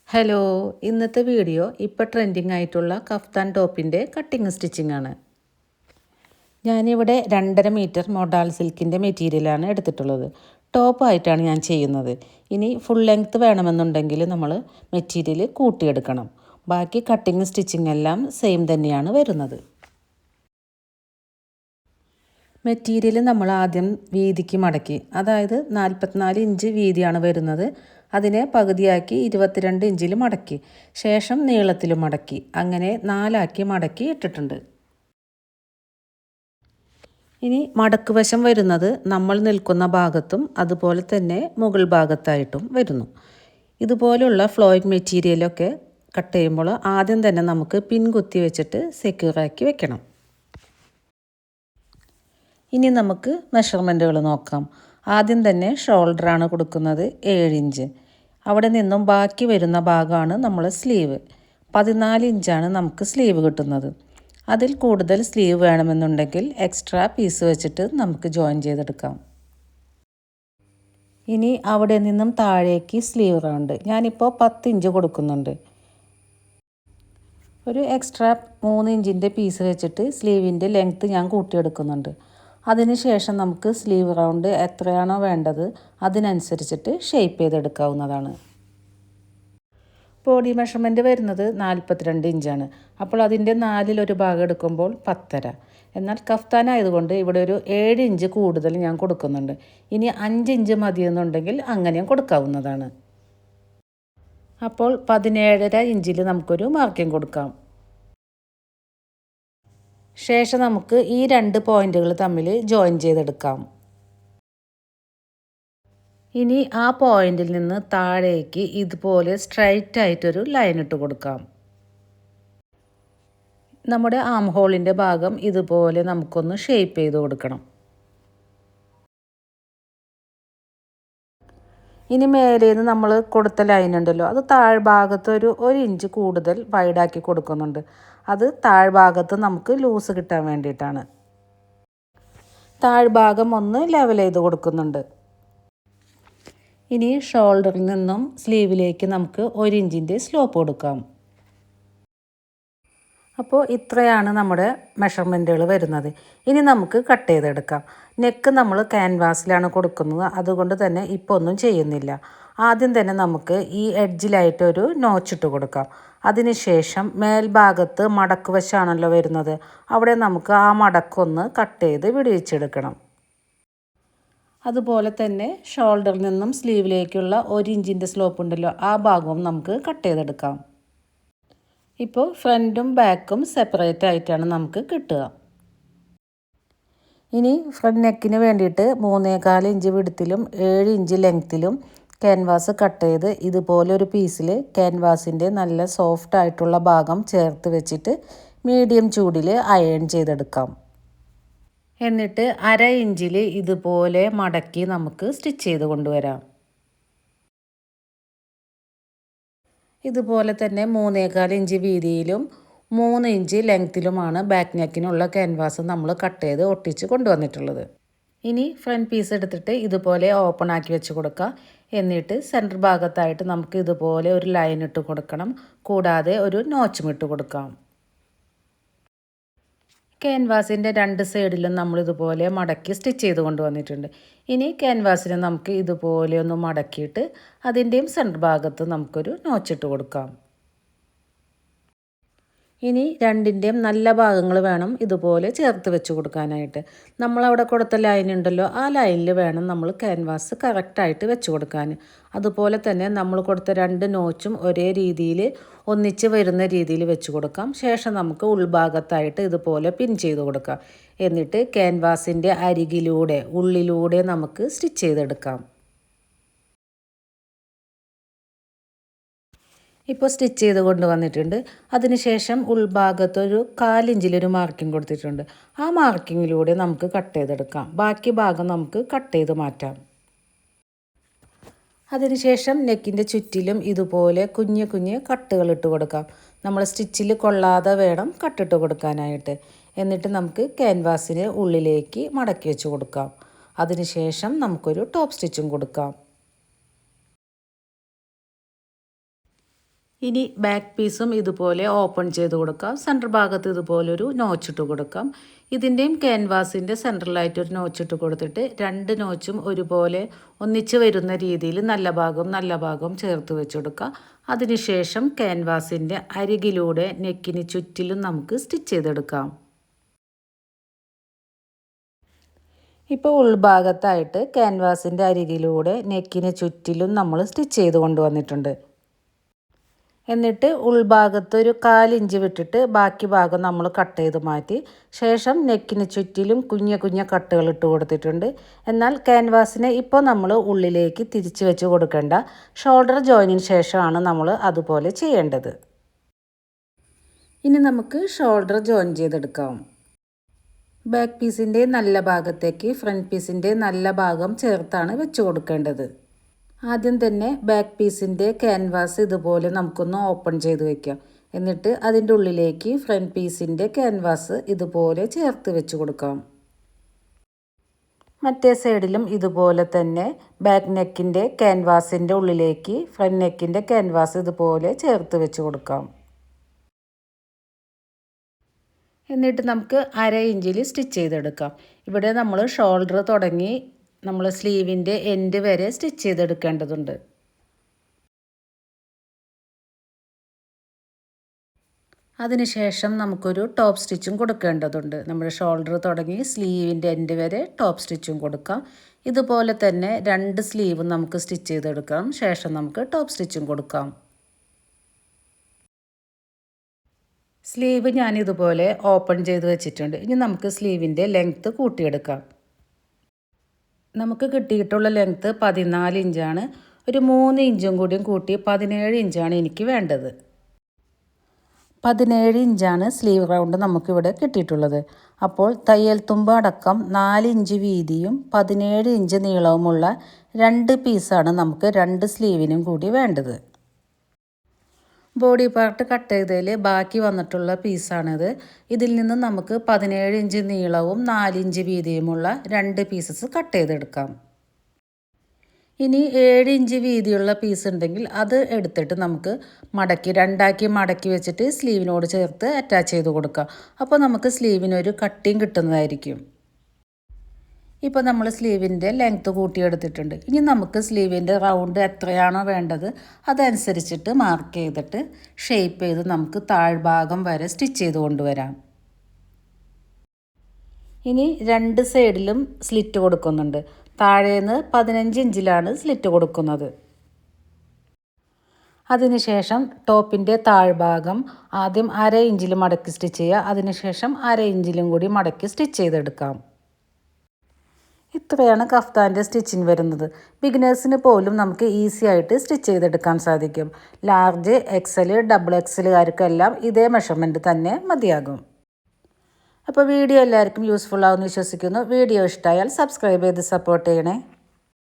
Hello, ഇന്നത്തെ video ഇപ്പോൾ trending ആയിട്ടുള്ള കഫ്താൻ ടോപ്പിൻ്റെ കട്ടിങ് സ്റ്റിച്ചിങ് ആണ്. ഞാനിവിടെ 2.5 മീറ്റർ മൊഡാൾ സിൽക്കിൻ്റെ മെറ്റീരിയലാണ് എടുത്തിട്ടുള്ളത്. ടോപ്പായിട്ടാണ് ഞാൻ ചെയ്യുന്നത്. ഇനി ഫുൾ ലെങ്ത്ത് വേണമെന്നുണ്ടെങ്കിൽ നമ്മൾ മെറ്റീരിയൽ കൂട്ടിയെടുക്കണം. ബാക്കി കട്ടിങ് സ്റ്റിച്ചിങ് എല്ലാം സെയിം തന്നെയാണ് വരുന്നത്. മെറ്റീരിയൽ നമ്മൾ ആദ്യം വീതിക്ക് മടക്കി, അതായത് 44 ഇഞ്ച് വീതിയാണ് വരുന്നത്. അതിനെ പകുതിയാക്കി 22 ഇഞ്ചിൽ മടക്കി, ശേഷം നീളത്തിലും മടക്കി, അങ്ങനെ 4 മടക്കി ഇട്ടിട്ടുണ്ട്. ഇനി മടക്ക് വശം വരുന്നത് നമ്മൾ നിൽക്കുന്ന ഭാഗത്തും അതുപോലെ തന്നെ മുകൾ ഭാഗത്തായിട്ടും വരുന്നു. ഇതുപോലുള്ള ഫ്ലോയിങ് മെറ്റീരിയലൊക്കെ കട്ട് ചെയ്യുമ്പോൾ ആദ്യം തന്നെ നമുക്ക് പിൻ കുത്തി വെച്ചിട്ട് സെക്യൂറാക്കി വെക്കണം. ഇനി നമുക്ക് മെഷർമെൻറ്റുകൾ നോക്കാം. ആദ്യം തന്നെ ഷോൾഡറാണ് കൊടുക്കുന്നത് 7 ഇഞ്ച്. അവിടെ നിന്നും ബാക്കി വരുന്ന ഭാഗമാണ് നമ്മൾ സ്ലീവ്. 14 ഇഞ്ചാണ് നമുക്ക് സ്ലീവ് കിട്ടുന്നത്. അതിൽ കൂടുതൽ സ്ലീവ് വേണമെന്നുണ്ടെങ്കിൽ എക്സ്ട്രാ പീസ് വെച്ചിട്ട് നമുക്ക് ജോയിൻ ചെയ്തെടുക്കാം. ഇനി അവിടെ നിന്നും താഴേക്ക് സ്ലീവ് റൗണ്ട് ഞാനിപ്പോൾ 10 ഇഞ്ച് കൊടുക്കുന്നുണ്ട്. ഒരു എക്സ്ട്രാ 3 ഇഞ്ചിൻ്റെ പീസ് വെച്ചിട്ട് സ്ലീവിൻ്റെ ലെങ്ത്ത് ഞാൻ കൂട്ടിയെടുക്കുന്നുണ്ട്. അതിനുശേഷം നമുക്ക് സ്ലീവ് റൗണ്ട് എത്രയാണോ വേണ്ടത് അതിനനുസരിച്ചിട്ട് ഷേപ്പ് ചെയ്തെടുക്കാവുന്നതാണ്. ബോഡി മെഷർമെൻറ്റ് വരുന്നത് 42 ഇഞ്ചാണ്. അപ്പോൾ അതിൻ്റെ 4/1 ഭാഗം എടുക്കുമ്പോൾ 10.5. എന്നാൽ കഫ്താനായതുകൊണ്ട് ഇവിടെ ഒരു 7 ഇഞ്ച് കൂടുതൽ ഞാൻ കൊടുക്കുന്നുണ്ട്. ഇനി 5 ഇഞ്ച് മതിയെന്നുണ്ടെങ്കിൽ അങ്ങനെയും കൊടുക്കാവുന്നതാണ്. അപ്പോൾ 17.5 ഇഞ്ചിൽ നമുക്കൊരു മാർക്കിംഗ് കൊടുക്കാം. ശേഷം നമുക്ക് ഈ 2 പോയിന്റുകൾ തമ്മിൽ ജോയിൻ ചെയ്തെടുക്കാം. ഇനി ആ പോയിന്റിൽ നിന്ന് താഴേക്ക് ഇതുപോലെ സ്ട്രൈറ്റ് ആയിട്ടൊരു ലൈൻ ഇട്ട് കൊടുക്കാം. നമ്മുടെ ആം ഹോളിൻ്റെ ഭാഗം ഇതുപോലെ നമുക്കൊന്ന് ഷേപ്പ് ചെയ്ത് കൊടുക്കണം. ഇനി മേലേന്ന് നമ്മൾ കൊടുത്ത ലൈൻ ഉണ്ടല്ലോ, അത് താഴ്ഭാഗത്ത് ഒരു 1 ഇഞ്ച് കൂടുതൽ വൈഡാക്കി കൊടുക്കുന്നുണ്ട്. അത് താഴ്ഭാഗത്ത് നമുക്ക് ലൂസ് കിട്ടാൻ വേണ്ടിയിട്ടാണ്. താഴ്ഭാഗം ഒന്ന് ലെവൽ ചെയ്ത് കൊടുക്കുന്നുണ്ട്. ഇനി ഷോൾഡറിൽ നിന്നും സ്ലീവിലേക്ക് നമുക്ക് 1 ഇഞ്ചിൻ്റെ സ്ലോപ്പ് കൊടുക്കാം. അപ്പോൾ ഇത്രയാണ് നമ്മുടെ മെഷർമെൻറ്റുകൾ വരുന്നത്. ഇനി നമുക്ക് കട്ട് ചെയ്തെടുക്കാം. നെക്ക് നമ്മൾ ക്യാൻവാസിലാണ് കൊടുക്കുന്നത്, അതുകൊണ്ട് തന്നെ ഇപ്പോൾ ഒന്നും ചെയ്യുന്നില്ല. ആദ്യം തന്നെ നമുക്ക് ഈ എഡ്ജിലായിട്ടൊരു നോച്ചിട്ട് കൊടുക്കാം. അതിനുശേഷം മേൽഭാഗത്ത് മടക്ക് വശമാണല്ലോ വരുന്നത്, അവിടെ നമുക്ക് ആ മടക്കൊന്ന് കട്ട് ചെയ്ത് വിടുവിച്ചെടുക്കണം. അതുപോലെ തന്നെ ഷോൾഡറിൽ നിന്നും സ്ലീവിലേക്കുള്ള 1 ഇഞ്ചിൻ്റെ സ്ലോപ്പ് ഉണ്ടല്ലോ, ആ ഭാഗവും നമുക്ക് കട്ട് ചെയ്തെടുക്കാം. ഇപ്പോൾ ഫ്രണ്ടും ബാക്കും സെപ്പറേറ്റ് ആയിട്ടാണ് നമുക്ക് കിട്ടുക. ഇനി ഫ്രണ്ട് നെക്കിന് വേണ്ടിയിട്ട് 3.25 ഇഞ്ച് വിഡ്ത്തിലും 7 ഇഞ്ച് ലെങ്ത്തിലും ക്യാൻവാസ് കട്ട് ചെയ്ത് ഇതുപോലെ ഒരു പീസിൽ ക്യാൻവാസിൻ്റെ നല്ല സോഫ്റ്റ് ആയിട്ടുള്ള ഭാഗം ചേർത്ത് വെച്ചിട്ട് മീഡിയം ചൂടിൽ അയൺ ചെയ്തെടുക്കാം. എന്നിട്ട് 1/2 ഇഞ്ചിൽ ഇതുപോലെ മടക്കി നമുക്ക് സ്റ്റിച്ച് ചെയ്ത് കൊണ്ടുവരാം. ഇതുപോലെ തന്നെ 3.25 ഇഞ്ച് വീതിയിലും 3 ഇഞ്ച് ലെങ്ത്തിലുമാണ് ബാക്ക് നെക്കിനുള്ള ക്യാൻവാസ് നമ്മൾ കട്ട് ചെയ്ത് ഒട്ടിച്ച് കൊണ്ടുവന്നിട്ടുള്ളത്. ഇനി ഫ്രണ്ട് പീസ് എടുത്തിട്ട് ഇതുപോലെ ഓപ്പൺ ആക്കി വെച്ച് കൊടുക്കുക. എന്നിട്ട് സെൻറ്റർ ഭാഗത്തായിട്ട് നമുക്ക് ഇതുപോലെ ഒരു ലൈൻ ഇട്ട് കൊടുക്കണം. കൂടാതെ ഒരു നോച്ചും ഇട്ട് കൊടുക്കാം. ക്യാൻവാസിൻ്റെ 2 സൈഡിലും നമ്മളിതുപോലെ മടക്കി സ്റ്റിച്ച് ചെയ്ത് കൊണ്ടുവന്നിട്ടുണ്ട്. ഇനി ക്യാൻവാസിനെ നമുക്ക് ഇതുപോലെ ഒന്ന് മടക്കിയിട്ട് അതിൻ്റെയും സെൻറ്റർ ഭാഗത്ത് നമുക്കൊരു നോച്ചിട്ട് കൊടുക്കാം. ഇനി രണ്ടിൻ്റെയും നല്ല ഭാഗങ്ങൾ വേണം ഇതുപോലെ ചേർത്ത് വെച്ച് കൊടുക്കാനായിട്ട്. നമ്മളവിടെ കൊടുത്ത ലൈൻ ഉണ്ടല്ലോ, ആ ലൈനിൽ വേണം നമ്മൾ ക്യാൻവാസ് കറക്റ്റായിട്ട് വെച്ച് കൊടുക്കാൻ. അതുപോലെ തന്നെ നമ്മൾ കൊടുത്ത 2 നോച്ചും ഒരേ രീതിയിൽ ഒന്നിച്ച് വരുന്ന രീതിയിൽ വെച്ച് കൊടുക്കാം. ശേഷം നമുക്ക് ഉൾഭാഗത്തായിട്ട് ഇതുപോലെ പിൻ ചെയ്ത് കൊടുക്കാം. എന്നിട്ട് ക്യാൻവാസിൻ്റെ അരികിലൂടെ ഉള്ളിലൂടെ നമുക്ക് സ്റ്റിച്ച് ചെയ്തെടുക്കാം. ഇപ്പോൾ സ്റ്റിച്ച് ചെയ്ത് കൊണ്ടുവന്നിട്ടുണ്ട്. അതിനുശേഷം ഉൾഭാഗത്തൊരു 1/4 ഇഞ്ചിലൊരു മാർക്കിംഗ് കൊടുത്തിട്ടുണ്ട്. ആ മാർക്കിങ്ങിലൂടെ നമുക്ക് കട്ട് ചെയ്തെടുക്കാം. ബാക്കി ഭാഗം നമുക്ക് കട്ട് ചെയ്ത് മാറ്റാം. അതിനുശേഷം നെക്കിൻ്റെ ചുറ്റിലും ഇതുപോലെ കുഞ്ഞ് കുഞ്ഞ് കട്ടുകൾ ഇട്ട് കൊടുക്കാം. നമ്മൾ സ്റ്റിച്ചിൽ കൊള്ളാതെ വേണം കട്ടിട്ട് കൊടുക്കാനായിട്ട്. എന്നിട്ട് നമുക്ക് ക്യാൻവാസിന് ഉള്ളിലേക്ക് മടക്കി വെച്ച് കൊടുക്കാം. അതിനുശേഷം നമുക്കൊരു ടോപ്പ് സ്റ്റിച്ചും കൊടുക്കാം. ഇനി ബാക്ക് പീസും ഇതുപോലെ ഓപ്പൺ ചെയ്ത് കൊടുക്കാം. സെൻറ്റർ ഭാഗത്ത് ഇതുപോലൊരു നോച്ചിട്ട് കൊടുക്കാം. ഇതിൻ്റെയും ക്യാൻവാസിൻ്റെ സെൻറ്ററിലായിട്ടൊരു നോച്ചിട്ട് കൊടുത്തിട്ട് രണ്ട് നോച്ചും ഒരുപോലെ ഒന്നിച്ച് വരുന്ന രീതിയിൽ നല്ല ഭാഗവും ചേർത്ത് വെച്ച് കൊടുക്കുക. അതിനുശേഷം ക്യാൻവാസിൻ്റെ അരികിലൂടെ നെക്കിന് ചുറ്റിലും നമുക്ക് സ്റ്റിച്ച് ചെയ്തെടുക്കാം. ഇപ്പോൾ ഉൾഭാഗത്തായിട്ട് ക്യാൻവാസിൻ്റെ അരികിലൂടെ നെക്കിന് ചുറ്റിലും നമ്മൾ സ്റ്റിച്ച് ചെയ്ത് കൊണ്ടുവന്നിട്ടുണ്ട്. എന്നിട്ട് ഉൾഭാഗത്ത് ഒരു 1/4 ഇഞ്ച് വിട്ടിട്ട് ബാക്കി ഭാഗം നമ്മൾ കട്ട് ചെയ്ത് മാറ്റി ശേഷം നെക്കിന് ചുറ്റിലും കുഞ്ഞ കട്ടുകൾ ഇട്ട് കൊടുത്തിട്ടുണ്ട്. എന്നാൽ ക്യാൻവാസിനെ ഇപ്പോൾ നമ്മൾ ഉള്ളിലേക്ക് തിരിച്ച് വെച്ച് കൊടുക്കേണ്ട. ഷോൾഡർ ജോയിനിന് ശേഷമാണ് നമ്മൾ അതുപോലെ ചെയ്യേണ്ടത്. ഇനി നമുക്ക് ഷോൾഡർ ജോയിൻ ചെയ്തെടുക്കാം. ബാക്ക് പീസിൻ്റെ നല്ല ഭാഗത്തേക്ക് ഫ്രണ്ട് പീസിൻ്റെ നല്ല ഭാഗം ചേർത്താണ് വെച്ച് കൊടുക്കേണ്ടത്. ആദ്യം തന്നെ ബാക്ക് പീസിൻ്റെ ക്യാൻവാസ് ഇതുപോലെ നമുക്കൊന്ന് ഓപ്പൺ ചെയ്ത് വയ്ക്കാം. എന്നിട്ട് അതിൻ്റെ ഉള്ളിലേക്ക് ഫ്രണ്ട് പീസിൻ്റെ ക്യാൻവാസ് ഇതുപോലെ ചേർത്ത് വെച്ച് കൊടുക്കാം. മറ്റേ സൈഡിലും ഇതുപോലെ തന്നെ ബാക്ക് നെക്കിൻ്റെ ക്യാൻവാസിൻ്റെ ഉള്ളിലേക്ക് ഫ്രണ്ട് നെക്കിൻ്റെ ക്യാൻവാസ് ഇതുപോലെ ചേർത്ത് വെച്ച് കൊടുക്കാം. എന്നിട്ട് നമുക്ക് 1/2 ഇഞ്ചിൽ സ്റ്റിച്ച് ചെയ്തെടുക്കാം. ഇവിടെ നമ്മൾ ഷോൾഡർ തുടങ്ങി നമ്മൾ സ്ലീവിൻ്റെ എൻഡ് വരെ സ്റ്റിച്ച് ചെയ്തെടുക്കേണ്ടതുണ്ട്. അതിനുശേഷം നമുക്കൊരു ടോപ്പ് സ്റ്റിച്ചും കൊടുക്കേണ്ടതുണ്ട്. നമ്മുടെ ഷോൾഡർ തുടങ്ങി സ്ലീവിൻ്റെ എൻഡ് വരെ ടോപ്പ് സ്റ്റിച്ചും കൊടുക്കാം. ഇതുപോലെ തന്നെ 2 സ്ലീവും നമുക്ക് സ്റ്റിച്ച് ചെയ്തെടുക്കാം. ശേഷം നമുക്ക് ടോപ്പ് സ്റ്റിച്ചും കൊടുക്കാം. സ്ലീവ് ഞാനിതുപോലെ ഓപ്പൺ ചെയ്ത് വെച്ചിട്ടുണ്ട്. ഇനി നമുക്ക് സ്ലീവിൻ്റെ ലെങ്ത്ത് കൂട്ടിയെടുക്കാം. നമുക്ക് കിട്ടിയിട്ടുള്ള ലെങ്ത്ത് 14 ഇഞ്ചാണ്. ഒരു 3 ഇഞ്ചും കൂടിയും കൂട്ടി 17 ഇഞ്ചാണ് എനിക്ക് വേണ്ടത്. 17 ഇഞ്ചാണ് സ്ലീവ് റൗണ്ട് നമുക്കിവിടെ കിട്ടിയിട്ടുള്ളത്. അപ്പോൾ തയ്യൽ തുമ്പ് അടക്കം 4 ഇഞ്ച് വീതിയും 17 ഇഞ്ച് നീളവുമുള്ള 2 പീസാണ് നമുക്ക് 2 സ്ലീവിനും കൂടി വേണ്ടത്. ബോഡി പാർട്ട് കട്ട് ചെയ്തതിൽ ബാക്കി വന്നിട്ടുള്ള പീസാണിത്. ഇതിൽ നിന്ന് നമുക്ക് 17 ഇഞ്ച് നീളവും 4 ഇഞ്ച് വീതിയുമുള്ള 2 പീസസ് കട്ട് ചെയ്തെടുക്കാം. ഇനി 7 ഇഞ്ച് വീതിയുള്ള പീസ് ഉണ്ടെങ്കിൽ അത് എടുത്തിട്ട് നമുക്ക് രണ്ടാക്കി മടക്കി വെച്ചിട്ട് സ്ലീവിനോട് ചേർത്ത് അറ്റാച്ച് ചെയ്ത് കൊടുക്കാം. അപ്പോൾ നമുക്ക് സ്ലീവിനൊരു കട്ടിങ് കിട്ടുന്നതായിരിക്കും. ഇപ്പോൾ നമ്മൾ സ്ലീവിൻ്റെ ലെങ്ത്ത് കൂട്ടിയെടുത്തിട്ടുണ്ട്. ഇനി നമുക്ക് സ്ലീവിൻ്റെ റൗണ്ട് എത്രയാണോ വേണ്ടത് അതനുസരിച്ചിട്ട് മാർക്ക് ചെയ്തിട്ട് ഷേപ്പ് ചെയ്ത് നമുക്ക് താഴ്ഭാഗം വരെ സ്റ്റിച്ച് ചെയ്ത് കൊണ്ടുവരാം. ഇനി 2 സൈഡിലും സ്ലിറ്റ് കൊടുക്കുന്നുണ്ട്. താഴേന്ന് 15 ഇഞ്ചിലാണ് സ്ലിറ്റ് കൊടുക്കുന്നത്. അതിനുശേഷം ടോപ്പിൻ്റെ താഴ്ഭാഗം ആദ്യം 1/2 ഇഞ്ചിൽ മടക്കി സ്റ്റിച്ച് ചെയ്യുക. അതിനുശേഷം 1/2 ഇഞ്ചിലും കൂടി മടക്കി സ്റ്റിച്ച് ചെയ്തെടുക്കാം. ഇത്രയാണ് കഫ്താൻ്റെ സ്റ്റിച്ചിങ് വരുന്നത്. ബിഗിനേഴ്സിന് പോലും നമുക്ക് ഈസി ആയിട്ട് സ്റ്റിച്ച് ചെയ്തെടുക്കാൻ സാധിക്കും. ലാർജ്, എക്സൽ, ഡബിൾ എക്സലുകാർക്കെല്ലാം ഇതേ മെഷർമെൻറ്റ് തന്നെ മതിയാകും. അപ്പോൾ വീഡിയോ എല്ലാവർക്കും യൂസ്ഫുൾ ആവുമെന്ന് വിശ്വസിക്കുന്നു. വീഡിയോ ഇഷ്ടമായാൽ സബ്സ്ക്രൈബ് ചെയ്ത് സപ്പോർട്ട് ചെയ്യണേ.